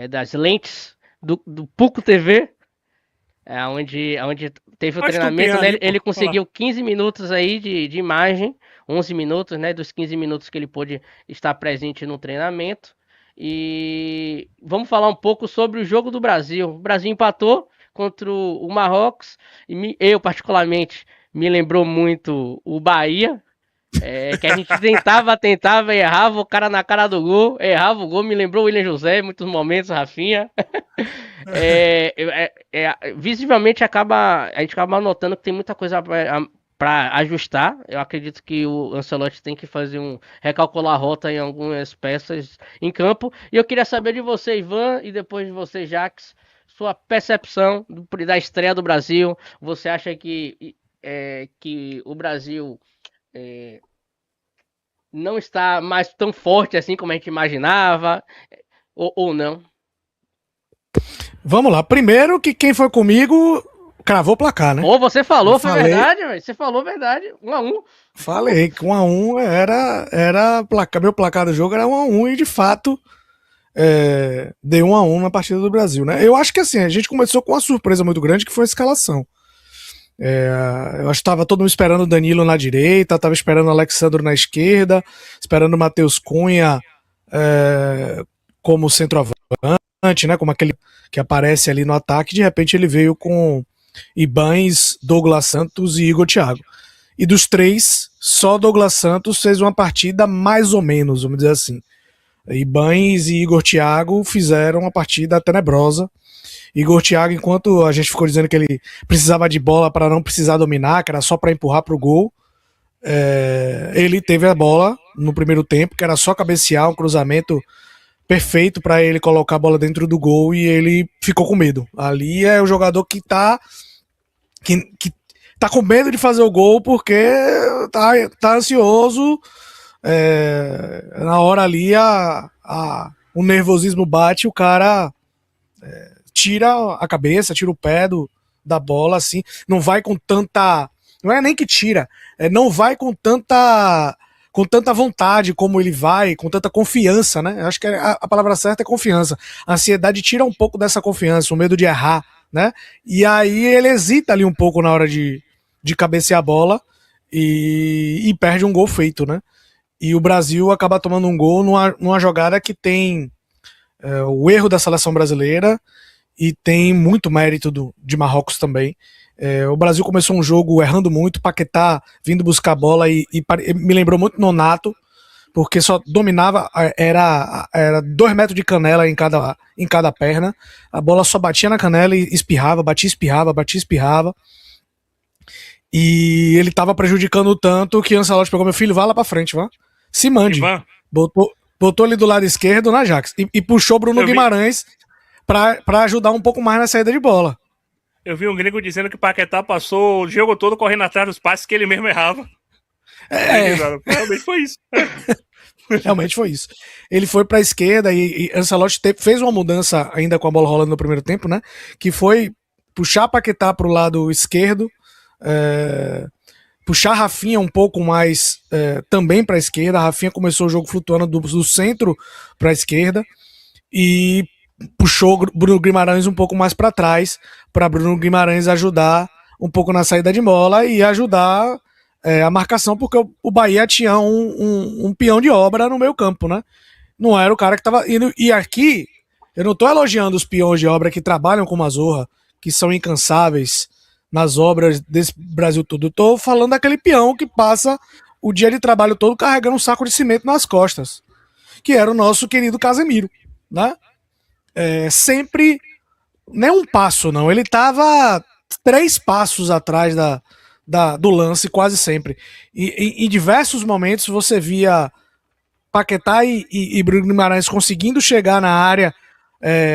das lentes do Puco TV, onde teve o Olha treinamento, Estupião né? ali, Ele pô. Olha lá. conseguiu 15 minutos aí de imagem, 11 minutos, né? Dos 15 minutos que ele pôde estar presente no treinamento. E vamos falar um pouco sobre o jogo do Brasil. O Brasil empatou contra o Marrocos e eu, particularmente, me lembrou muito o Bahia. Que a gente tentava, errava o cara na cara do gol, errava o gol, me lembrou o William José, em muitos momentos, Rafinha. Visivelmente a gente acaba notando que tem muita coisa para ajustar. Eu acredito que o Ancelotti tem que fazer recalcular a rota em algumas peças em campo. E eu queria saber de você, Ivan, e depois de você, Jax, sua percepção da estreia do Brasil. Você acha que o Brasil não está mais tão forte assim como a gente imaginava, ou não? Vamos lá. Primeiro que quem foi comigo cravou o placar, né? Ou você Eu falou, foi falei, verdade, véio. Você falou verdade. 1-1. falei que 1-1 era placar, meu placar do jogo era 1-1 e de fato deu 1-1 na partida do Brasil, né? Eu acho que assim, a gente começou com uma surpresa muito grande que foi a escalação. Eu acho que estava todo mundo esperando o Danilo na direita, estava esperando o Alexandre na esquerda, esperando o Matheus Cunha como centroavante, né? Como aquele que aparece ali no ataque. De repente ele veio com Ibanes, Douglas Santos e Igor Thiago. E dos três, só Douglas Santos fez uma partida mais ou menos, vamos dizer assim. Ibanes e Igor Thiago fizeram uma partida tenebrosa. Igor Thiago, enquanto a gente ficou dizendo que ele precisava de bola para não precisar dominar, que era só para empurrar para o gol, ele teve a bola no primeiro tempo, que era só cabecear, um cruzamento perfeito para ele colocar a bola dentro do gol e ele ficou com medo. Ali é o jogador que tá com medo de fazer o gol porque tá ansioso. Na hora ali o nervosismo bate, o cara tira a cabeça, tira o pé da bola, assim, não vai com tanta. Não é nem que tira, não vai com tanta vontade como ele vai, com tanta confiança, né? Eu acho que a palavra certa é confiança. A ansiedade tira um pouco dessa confiança, o medo de errar, né? E aí ele hesita ali um pouco na hora de cabecear a bola e perde um gol feito, né? E o Brasil acaba tomando um gol numa jogada que tem o erro da seleção brasileira e tem muito mérito de Marrocos também. O Brasil começou um jogo errando muito, Paquetá vindo buscar a bola e me lembrou muito Nonato, porque só dominava, era 2 metros de canela em cada perna, a bola só batia na canela e espirrava, batia, espirrava, batia, espirrava. E ele tava prejudicando tanto que o Ancelotti pegou: meu filho, vá lá pra frente, vá. Se mande. Ivan, Botou ele do lado esquerdo na Ajax e puxou Bruno Guimarães pra ajudar um pouco mais na saída de bola. eu vi um gringo dizendo que o Paquetá passou o jogo todo correndo atrás dos passes que ele mesmo errava. Realmente foi isso. Realmente foi isso. Ele foi pra esquerda e Ancelotti fez uma mudança ainda com a bola rolando no primeiro tempo, né? Que foi puxar Paquetá pro lado esquerdo, puxar Rafinha um pouco mais também para a esquerda. A Rafinha começou o jogo flutuando do centro para a esquerda e puxou Bruno Guimarães um pouco mais para trás, para Bruno Guimarães ajudar um pouco na saída de bola e ajudar a marcação, porque o Bahia tinha um peão de obra no meio campo, né? Não era o cara que estava indo. E aqui, eu não estou elogiando os peões de obra que trabalham com Mazorra, que são incansáveis nas obras desse Brasil todo. Eu tô falando daquele peão que passa o dia de trabalho todo carregando um saco de cimento nas costas, que era o nosso querido Casemiro, né? Sempre, nem um passo não, ele tava 3 passos atrás do lance quase sempre. E em diversos momentos você via Paquetá e Bruno Guimarães conseguindo chegar na área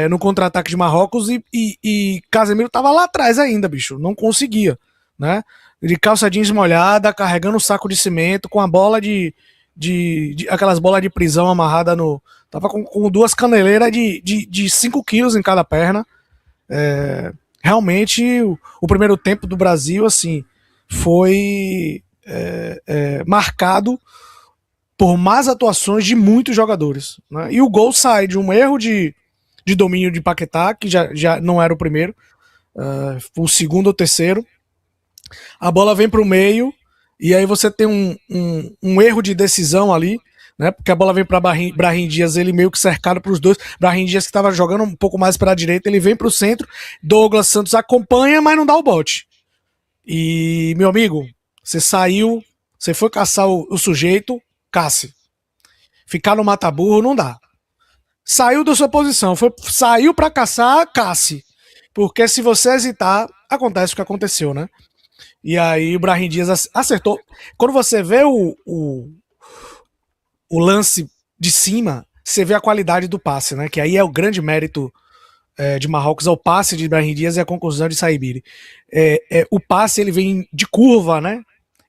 no contra-ataque de Marrocos e Casemiro tava lá atrás ainda, bicho, não conseguia, né? De calça jeans molhada, carregando um saco de cimento, com a bola aquelas bolas de prisão amarrada no. Tava com 2 caneleiras de 5 quilos em cada perna. Realmente, o primeiro tempo do Brasil, assim, foi marcado por más atuações de muitos jogadores, né? E o gol sai de um erro de de domínio de Paquetá, que já não era o primeiro, o segundo ou terceiro. A bola vem para o meio, e aí você tem um erro de decisão ali, né? Porque a bola vem para Brahim Dias, ele meio que cercado para os dois. Brahim Dias, que estava jogando um pouco mais para a direita, ele vem para o centro. Douglas Santos acompanha, mas não dá o bote. E, meu amigo, você saiu, você foi caçar o sujeito, casse. Ficar no mata-burro não dá. Saiu da sua posição, saiu para caçar, casse. Porque se você hesitar, acontece o que aconteceu, né? E aí o Brahim Dias acertou. Quando você vê o lance de cima, você vê a qualidade do passe, né? Que aí é o grande mérito de Marrocos, é o passe de Brahim Dias e a conclusão de Saibiri. O passe, ele vem de curva, né?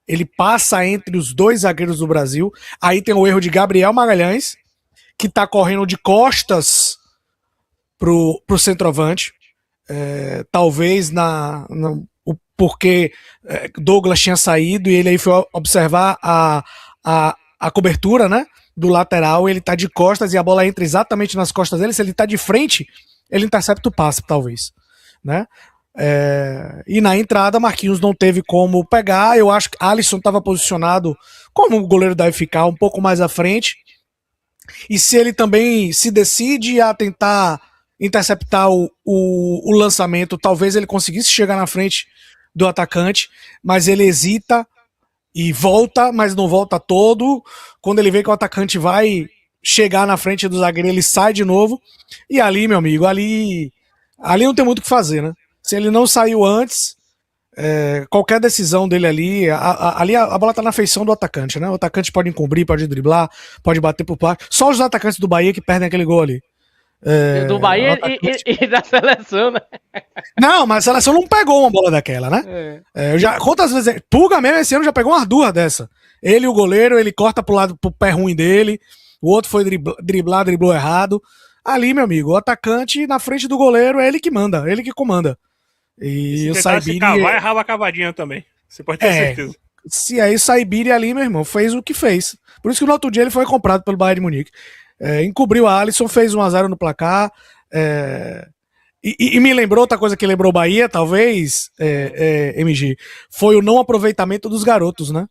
Ele passa entre os dois zagueiros do Brasil. Aí tem o erro de Gabriel Magalhães, que tá correndo de costas pro centroavante. Talvez porque Douglas tinha saído e ele aí foi observar a cobertura, né, do lateral, ele tá de costas e a bola entra exatamente nas costas dele. Se ele tá de frente, ele intercepta o passe, talvez, né? E na entrada, Marquinhos não teve como pegar. Eu acho que Alisson estava posicionado como o goleiro deve ficar, um pouco mais à frente. E se ele também se decide a tentar interceptar o lançamento, talvez ele conseguisse chegar na frente do atacante, mas ele hesita e volta, mas não volta todo. Quando ele vê que o atacante vai chegar na frente do zagueiro, ele sai de novo. E ali, meu amigo, ali não tem muito o que fazer, né? Se ele não saiu antes, qualquer decisão dele ali, a bola tá na feição do atacante, né? O atacante pode encobrir, pode driblar, pode bater por parte. Só os atacantes do Bahia que perdem aquele gol ali. Do Bahia e da seleção, né? Não, mas a seleção não pegou uma bola daquela, né? Quantas vezes. Pulga mesmo esse ano já pegou umas duas dessa. Ele, o goleiro, ele corta pro pé ruim dele. O outro foi driblou errado. Ali, meu amigo, o atacante na frente do goleiro é ele que manda, ele que comanda. E o Saibiri. Se cavar, errava a cavadinha também. Você pode ter certeza. Se aí o Saibiri ali, meu irmão, fez o que fez. Por isso que no outro dia ele foi comprado pelo Bayern de Munique. Encobriu a Alisson, fez 1-0 no placar. E me lembrou outra coisa que lembrou o Bahia, talvez, MG, foi o não aproveitamento dos garotos, né?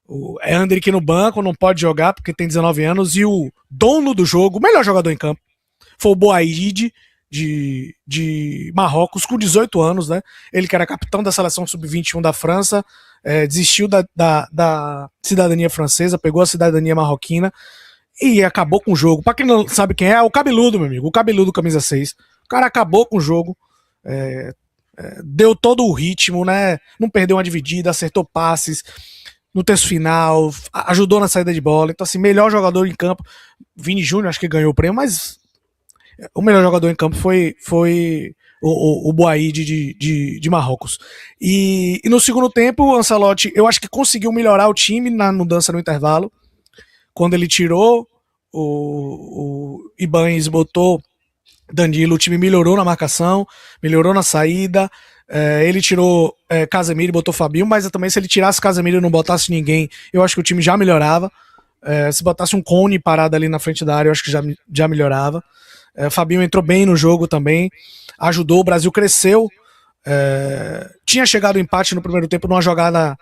O Endrick no banco, não pode jogar porque tem 19 anos, e o dono do jogo, o melhor jogador em campo, foi o Boaid, de Marrocos, com 18 anos, né? Ele que era capitão da seleção sub-21 da França, desistiu da cidadania francesa, pegou a cidadania marroquina e acabou com o jogo. Pra quem não sabe quem é o Cabeludo, meu amigo, o Cabeludo camisa 6. O cara acabou com o jogo, deu todo o ritmo, né? Não perdeu uma dividida, acertou passes no terço final, ajudou na saída de bola. Então, assim, melhor jogador em campo. Vini Júnior, acho que ganhou o prêmio, mas o melhor jogador em campo foi o Boaid de Marrocos. E no segundo tempo, o Ancelotti, eu acho que conseguiu melhorar o time na mudança no intervalo. Quando ele tirou o Ibanez, botou Danilo, o time melhorou na marcação, melhorou na saída. Ele tirou Casemiro e botou Fabinho, mas também se ele tirasse Casemiro e não botasse ninguém, eu acho que o time já melhorava. Se botasse um Cone parado ali na frente da área, eu acho que já melhorava. Fabinho entrou bem no jogo também, ajudou, o Brasil cresceu. Tinha chegado o empate no primeiro tempo numa jogada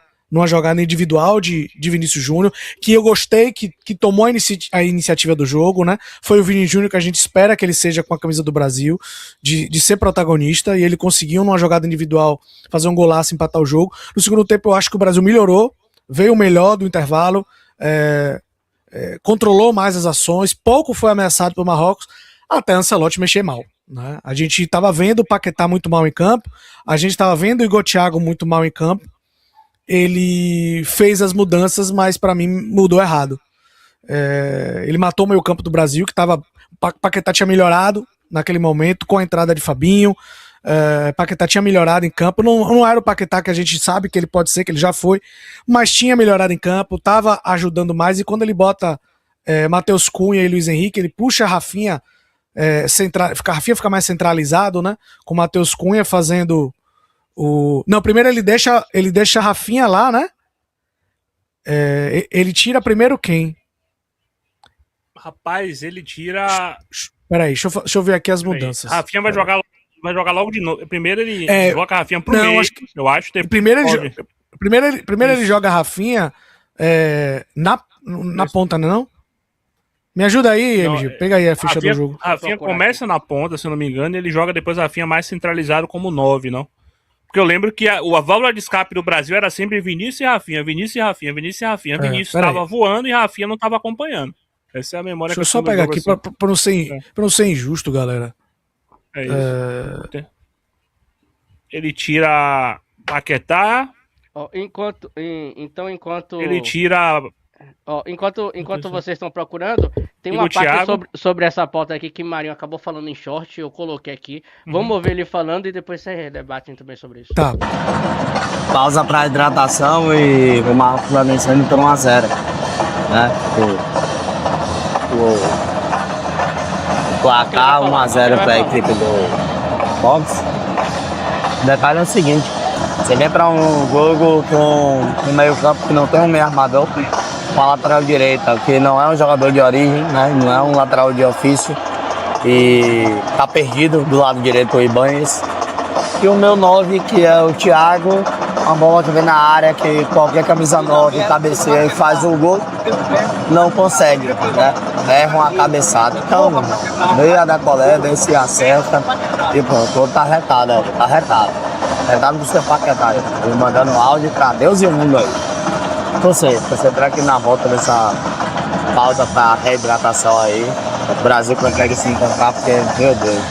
individual de Vinícius Júnior, que eu gostei, que tomou a iniciativa do jogo, né? Foi o Vini Júnior que a gente espera que ele seja com a camisa do Brasil, de ser protagonista, e ele conseguiu numa jogada individual fazer um golaço e empatar o jogo. No segundo tempo eu acho que o Brasil melhorou, veio o melhor do intervalo, controlou mais as ações, pouco foi ameaçado pelo Marrocos, até Ancelotti mexer mal, né? A gente estava vendo o Paquetá muito mal em campo, a gente estava vendo o Igor Thiago muito mal em campo. Ele fez as mudanças, mas para mim mudou errado. Ele matou o meio campo do Brasil, que tava. Paquetá tinha melhorado naquele momento, com a entrada de Fabinho. Paquetá tinha melhorado em campo. Não era o Paquetá que a gente sabe que ele pode ser, que ele já foi, mas tinha melhorado em campo, tava ajudando mais. E quando ele bota Matheus Cunha e Luiz Henrique, ele puxa a Rafinha, Rafinha fica mais centralizado, né? Com o Matheus Cunha fazendo. Não, primeiro ele deixa a Rafinha lá, né? Ele tira primeiro quem? Rapaz, ele tira. Peraí, deixa eu ver aqui as mudanças. Rafinha vai jogar logo de novo. Primeiro ele coloca a Rafinha pro não, meio, acho que, eu acho. Primeiro ele joga a Rafinha na ponta, não? Me ajuda aí, MG. Pega aí a ficha do jogo. Rafinha começa na ponta, se eu não me engano, e ele joga depois a Rafinha mais centralizado como 9, não? Porque eu lembro que a válvula de escape do Brasil era sempre Vinícius e Rafinha, Vinícius e Rafinha, Vinícius e Rafinha. Vinícius estava voando e Rafinha não estava acompanhando. Essa é a memória. Deixa eu só pegar aqui assim. pra não ser injusto, galera. É isso. Ele tira Paquetá. Enquanto ele tira. Enquanto vocês estão procurando, tem uma parte sobre essa pauta aqui que o Marinho acabou falando em short, eu coloquei aqui. Vamos ouvir ele falando e depois vocês debatem também sobre isso. Tá. Pausa para hidratação e o Marcos vai vencendo por 1-0. Né? O placar 1-0 para a equipe do Fox. O detalhe é o seguinte: você vem para um jogo com um meio-campo que não tem um meio armador, com a lateral direita, que não é um jogador de origem, né? Não é um lateral de ofício, e tá perdido do lado direito o Ibanez. E o meu 9, que é o Thiago, uma bola que vem na área, que qualquer camisa 9 cabeceia e faz o gol, não consegue, né? Erra uma cabeçada. Então, veio a decolé, vem se acerta e pronto, tá arretado, ó, tá arretado. Arretado do seu Paquetá, ele mandando áudio pra Deus e o mundo aí. Você entrar aqui na volta dessa pausa pra reidratação aí, o Brasil consegue se encontrar, porque, meu Deus.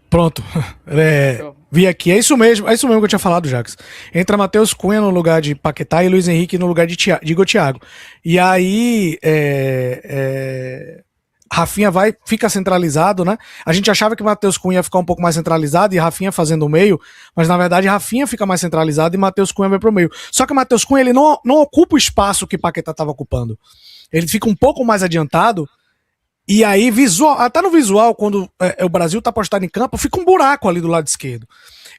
Pronto. Vi aqui. É isso mesmo que eu tinha falado, Jacques. Entra Matheus Cunha no lugar de Paquetá e Luiz Henrique no lugar de Igor Thiago. E aí Rafinha fica centralizado, né? A gente achava que o Matheus Cunha ia ficar um pouco mais centralizado e Rafinha fazendo o meio, mas na verdade Rafinha fica mais centralizado e Matheus Cunha vai pro meio. Só que o Matheus Cunha ele não ocupa o espaço que Paquetá estava ocupando. Ele fica um pouco mais adiantado e aí até no visual, quando o Brasil tá postado em campo, fica um buraco ali do lado esquerdo.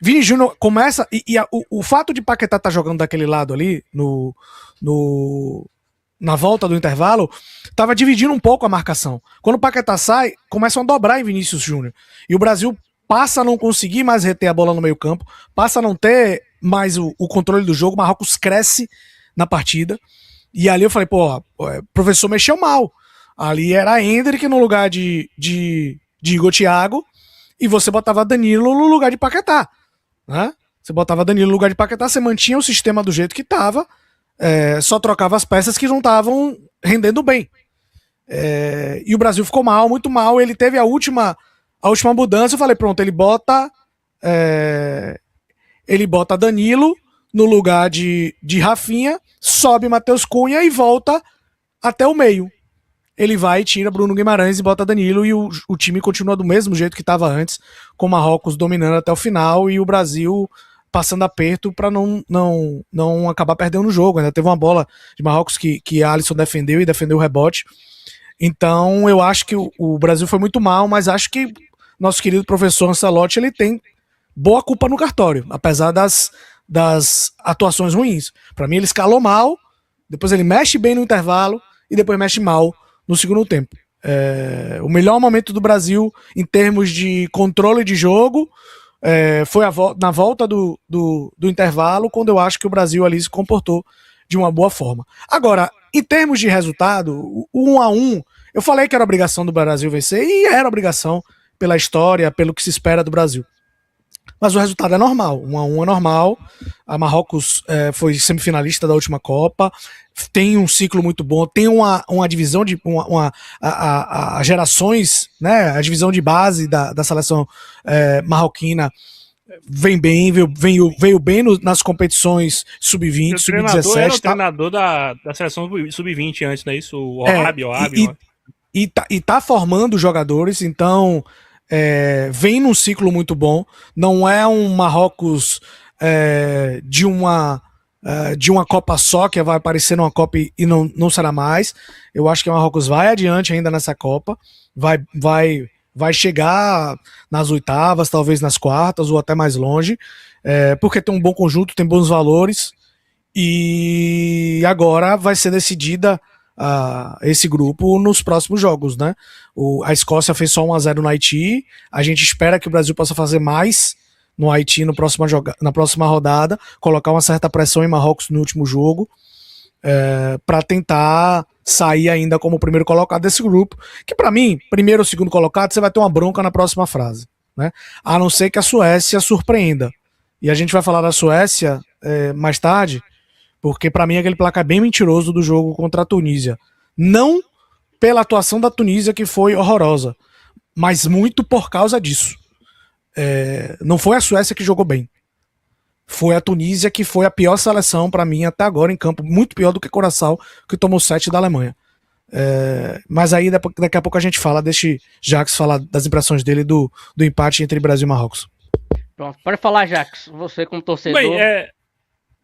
Vini Júnior começa o fato de Paquetá tá jogando daquele lado ali na volta do intervalo, estava dividindo um pouco a marcação. Quando o Paquetá sai, começam a dobrar em Vinícius Júnior. E o Brasil passa a não conseguir mais reter a bola no meio campo, passa a não ter mais o controle do jogo, o Marrocos cresce na partida. E ali eu falei, o professor mexeu mal. Ali era Endrick no lugar de Igor Thiago e você botava Danilo no lugar de Paquetá. Né? Você botava Danilo no lugar de Paquetá, você mantinha o sistema do jeito que estava, só trocava as peças que não estavam rendendo bem. E o Brasil ficou mal, muito mal. Ele teve a última mudança. Eu falei, pronto, ele bota Danilo no lugar de Rafinha, sobe Matheus Cunha e volta até o meio. Ele vai, tira Bruno Guimarães e bota Danilo e o time continua do mesmo jeito que estava antes, com o Marrocos dominando até o final e o Brasil passando aperto para não acabar perdendo o jogo. Ainda teve uma bola de Marrocos que a Alisson defendeu o rebote. Então eu acho que o Brasil foi muito mal, mas acho que nosso querido professor Ancelotti ele tem boa culpa no cartório, apesar das atuações ruins. Para mim ele escalou mal, depois ele mexe bem no intervalo e depois mexe mal no segundo tempo. O melhor momento do Brasil em termos de controle de jogo foi na volta do intervalo, quando eu acho que o Brasil ali se comportou de uma boa forma. Agora, em termos de resultado, o 1-1, eu falei que era obrigação do Brasil vencer, e era obrigação pela história, pelo que se espera do Brasil. Mas o resultado é normal, 1-1 é normal. A Marrocos foi semifinalista da última Copa, tem um ciclo muito bom, tem uma divisão de a gerações, né? A divisão de base da seleção marroquina veio bem nas competições sub-20, sub-17. Era o treinador da seleção sub-20 antes, não é isso? O Oabi. E tá formando jogadores, então vem num ciclo muito bom. Não é um Marrocos de uma Copa só, que vai aparecer numa Copa e não será mais. Eu acho que o Marrocos vai adiante ainda nessa Copa, vai chegar nas oitavas, talvez nas quartas ou até mais longe, porque tem um bom conjunto, tem bons valores, e agora vai ser decidida esse grupo nos próximos jogos, né? A Escócia fez só 1-0 no Haiti, a gente espera que o Brasil possa fazer mais no Haiti na próxima rodada, colocar uma certa pressão em Marrocos no último jogo, para tentar sair ainda como primeiro colocado desse grupo, que para mim, primeiro ou segundo colocado, você vai ter uma bronca na próxima fase, né? A não ser que a Suécia surpreenda. E a gente vai falar da Suécia mais tarde, porque para mim aquele placar é bem mentiroso do jogo contra a Tunísia. Não pela atuação da Tunísia, que foi horrorosa, mas muito por causa disso. Não foi a Suécia que jogou bem. Foi a Tunísia que foi a pior seleção para mim até agora em campo, muito pior do que Curaçao, que tomou 7 da Alemanha. Mas aí daqui a pouco a gente fala, deixa Jacques falar das impressões dele do empate entre Brasil e Marrocos. Pronto, pode falar, Jacques, você como torcedor. Bem,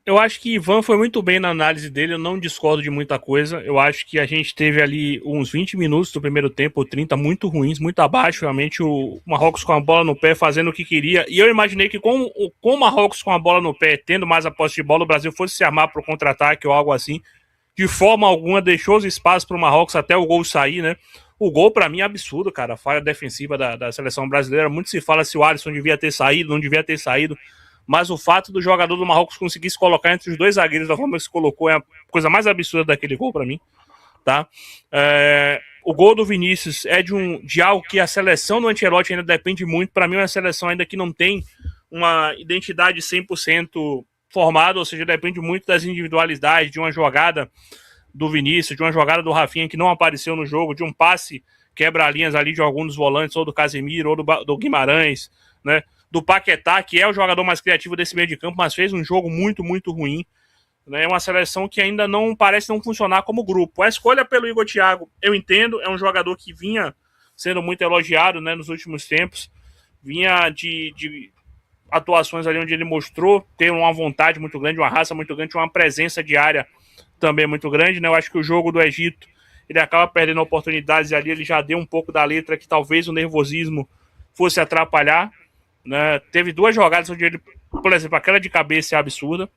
eu acho que Ivan foi muito bem na análise dele, eu não discordo de muita coisa. Eu acho que a gente teve ali uns 20 minutos do primeiro tempo, ou 30, muito ruins, muito abaixo. Realmente o Marrocos com a bola no pé, fazendo o que queria. E eu imaginei que com o Marrocos com a bola no pé, tendo mais a posse de bola, o Brasil fosse se armar para o contra-ataque ou algo assim. De forma alguma, deixou os espaços para o Marrocos até o gol sair, né? O gol, para mim, é absurdo, cara. A falha defensiva da seleção brasileira. Muito se fala se o Alisson devia ter saído, não devia ter saído. Mas o fato do jogador do Marrocos conseguir se colocar entre os dois zagueiros da forma que se colocou é a coisa mais absurda daquele gol para mim, tá? O gol do Vinícius é de algo que a seleção do Ancelotti ainda depende muito. Para mim é uma seleção ainda que não tem uma identidade 100% formada, ou seja, depende muito das individualidades, de uma jogada do Vinícius, de uma jogada do Rafinha que não apareceu no jogo, de um passe quebra-linhas ali de algum dos volantes, ou do Casemiro, ou do Guimarães, né? Do Paquetá, que é o jogador mais criativo desse meio de campo, mas fez um jogo muito, muito ruim. É uma seleção que ainda não parece não funcionar como grupo. A escolha pelo Igor Thiago, eu entendo, é um jogador que vinha sendo muito elogiado, né, nos últimos tempos, vinha de atuações ali onde ele mostrou ter uma vontade muito grande, uma raça muito grande, uma presença diária também muito grande, né? Eu acho que o jogo do Egito, ele acaba perdendo oportunidades ali, ele já deu um pouco da letra que talvez o nervosismo fosse atrapalhar, né? Teve 2 jogadas onde ele, por exemplo, aquela de cabeça é absurda.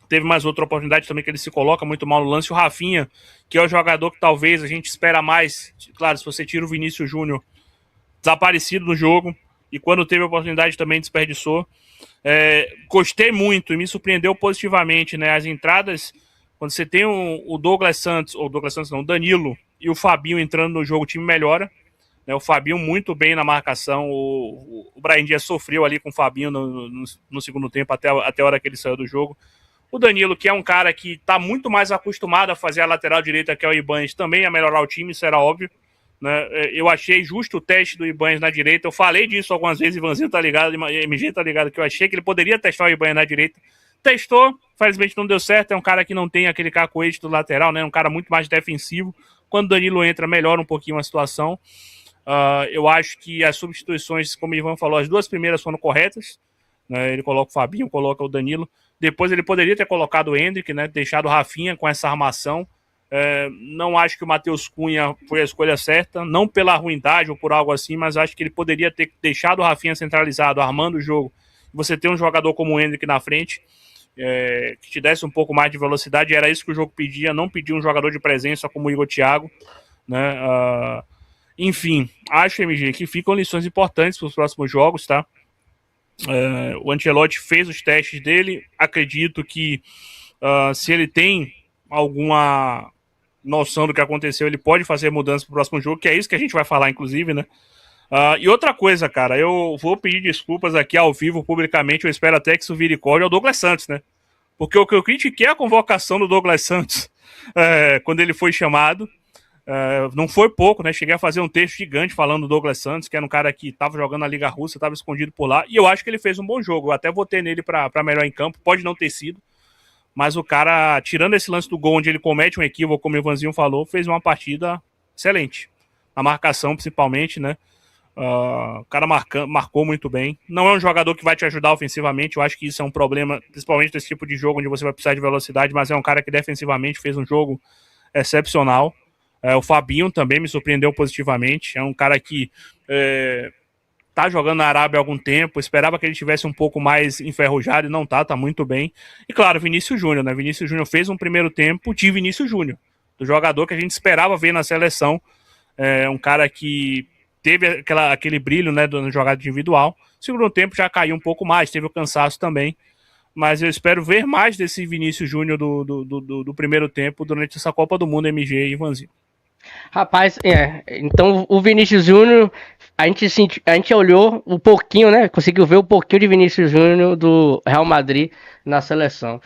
Teve mais outra oportunidade também que ele se coloca muito mal no lance. O Rafinha, que é o jogador que talvez a gente espera mais, claro, se você tira o Vinícius Júnior, desaparecido no jogo, e quando teve a oportunidade também desperdiçou. Gostei muito e me surpreendeu positivamente, né? As entradas, quando você tem o Douglas Santos, ou Douglas Santos não, o Danilo e o Fabinho entrando no jogo, o time melhora. O Fabinho muito bem na marcação, o Brahim Dias sofreu ali com o Fabinho no segundo tempo, até a hora que ele saiu do jogo. O Danilo, que é um cara que está muito mais acostumado a fazer a lateral direita que é o Ibanez, também a melhorar o time, isso era óbvio, né? Eu achei justo o teste do Ibanez na direita, eu falei disso algumas vezes, Ivanzinho tá ligado, MG tá ligado, que eu achei que ele poderia testar o Ibanez na direita. Testou, infelizmente não deu certo, é um cara que não tem aquele cacoete do lateral, né? Um cara muito mais defensivo. Quando o Danilo entra, melhora um pouquinho a situação. Eu acho que as substituições, como o Ivan falou, as 2 primeiras foram corretas, né? Ele coloca o Fabinho, coloca o Danilo. Depois ele poderia ter colocado o Endrick, né? Deixado o Rafinha com essa armação. Não acho que o Matheus Cunha foi a escolha certa, não pela ruindade ou por algo assim, mas acho que ele poderia ter deixado o Rafinha centralizado, armando o jogo. Você ter um jogador como o Endrick na frente, que te desse um pouco mais de velocidade, era isso que o jogo pedia, não pedia um jogador de presença como o Igor Thiago, né? Enfim, acho, MG, que ficam lições importantes para os próximos jogos, tá? O Ancelotti fez os testes dele, acredito que se ele tem alguma noção do que aconteceu, ele pode fazer mudanças para o próximo jogo, que é isso que a gente vai falar, inclusive, né? E outra coisa, cara, eu vou pedir desculpas aqui ao vivo, publicamente, eu espero até que isso vire código, é o Douglas Santos, né? Porque o que eu critiquei é a convocação do Douglas Santos quando ele foi chamado. Não foi pouco, né? Cheguei a fazer um texto gigante falando do Douglas Santos, que era um cara que estava jogando na Liga Russa, estava escondido por lá, e eu acho que ele fez um bom jogo. Eu até votei nele para melhor em campo, pode não ter sido, mas o cara, tirando esse lance do gol onde ele comete um equívoco, como o Ivanzinho falou, fez uma partida excelente. Na marcação, principalmente, né? O cara marcou muito bem. Não é um jogador que vai te ajudar ofensivamente, eu acho que isso é um problema, principalmente nesse tipo de jogo onde você vai precisar de velocidade, mas é um cara que defensivamente fez um jogo excepcional. O Fabinho também me surpreendeu positivamente. É um cara que tá jogando na Arábia há algum tempo. Esperava que ele tivesse um pouco mais enferrujado e não tá muito bem. E claro, Vinícius Júnior, né? Vinícius Júnior fez um primeiro tempo de Vinícius Júnior. do jogador que a gente esperava ver na seleção. Um cara que teve aquele brilho, né, no jogada individual. Segundo tempo já caiu um pouco mais, teve o cansaço também. Mas eu espero ver mais desse Vinícius Júnior do primeiro tempo durante essa Copa do Mundo, MG e Ivanzinho. Rapaz, então o Vinícius Júnior, a gente olhou um pouquinho, né? Conseguiu ver um pouquinho de Vinícius Júnior do Real Madrid na seleção.